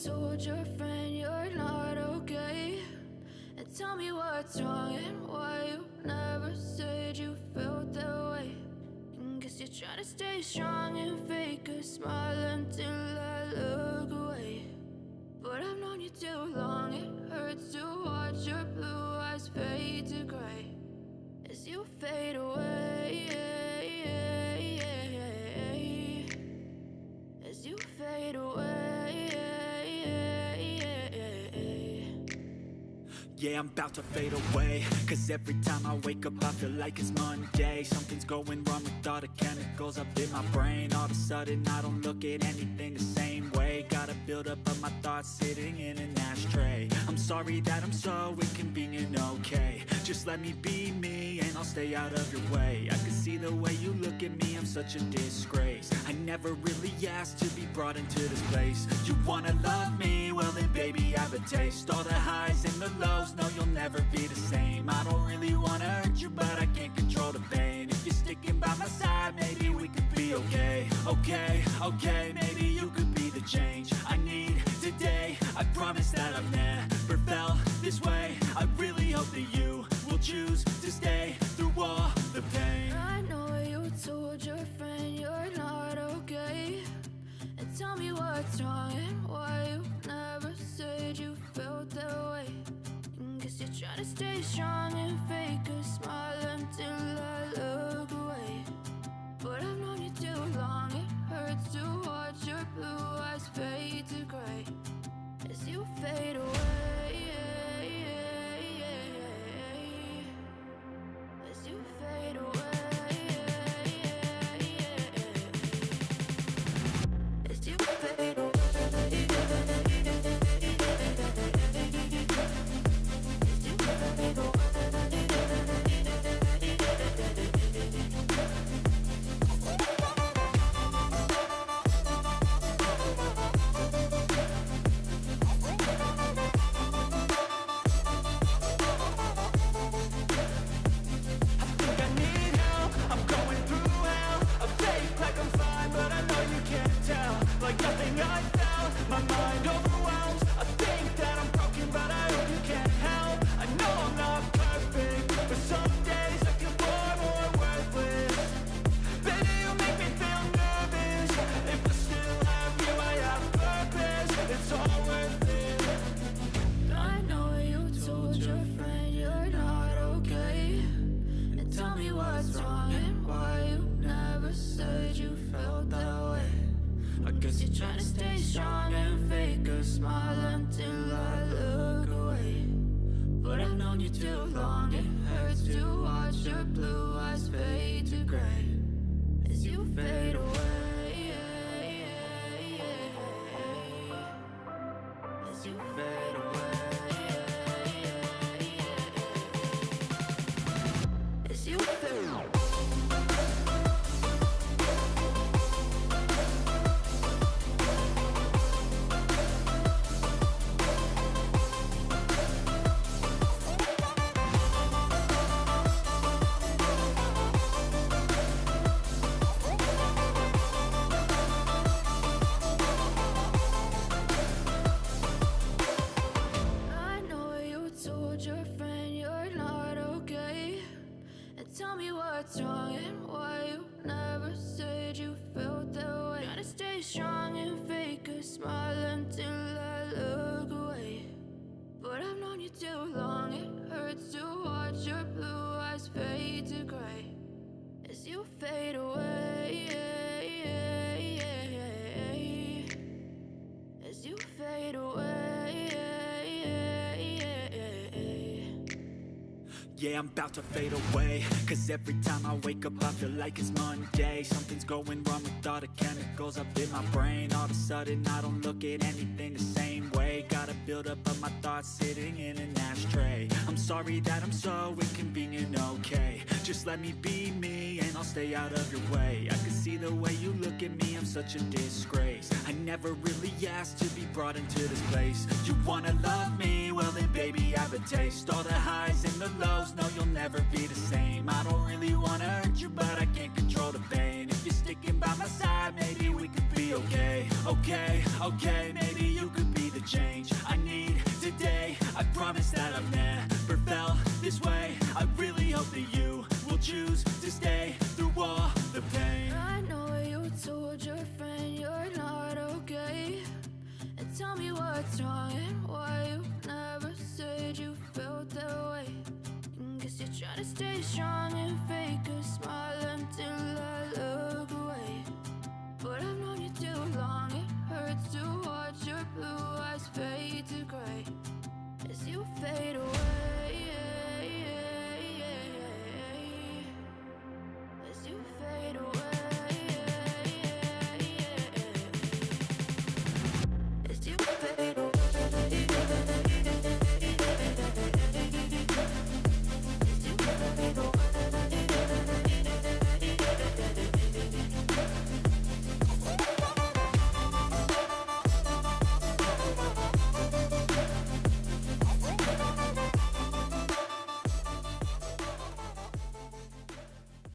told your friend you're not okay? And tell me what's wrong and why you never said you felt that way. And guess you're trying to stay strong and fake a smile until I look away. But I've known you too long, it hurts to watch your blue eyes fade to gray as you fade away, as you fade away. Yeah, I'm about to fade away, cause every time I wake up I feel like it's Monday. Something's going wrong with all the chemicals up in my brain. All of a sudden I don't look at anything the same way. Got a buildup of my thoughts sitting in an ashtray. I'm sorry that I'm so inconvenient, okay? Just let me be me and I'll stay out of your way. I can see the way you look at me, I'm such a disgrace. I never really asked to be brought into this place. You wanna love me? Well then baby I have a taste. All the highs and the lows, no you'll never be the same. I don't really wanna hurt you but I can't control the pain. If you're sticking by my side maybe we could be okay. Okay, maybe you could be the change I need today. I promise that I've never felt this way. I really hope that you will choose to stay through all the pain. I know you told your friend you're not okay. And tell me what's wrong and why you never said you felt that way. And guess you're trying to stay strong and fake a smile until I look away. But I've known you too long, it hurts to watch your blue eyes fade to gray as you fade away, as you fade away, as you fade away. Yeah, I'm about to fade away, cause every time I wake up I feel like it's Monday. Something's going wrong with all the chemicals up in my brain. All of a sudden I don't look at anything the same way. Got a buildup of my thoughts sitting in an ashtray. I'm sorry that I'm so inconvenient, okay? Just let me be me and I'll stay out of your way. I can see the way you look at me, I'm such a disgrace. I never really asked to be brought into this place. You wanna love me? Well then baby I have a taste. All the highs and the lows, no you'll never be the same. I don't really wanna hurt you but I can't control the pain. If you're sticking by my side maybe we could be okay. Okay, maybe you could be the the change I need today. I promise that I've never felt this way. I really hope that you will choose to stay through all the pain. I know you told your friend you're not okay, and tell me what's wrong and why you never said you felt that way. Guess you're trying to stay strong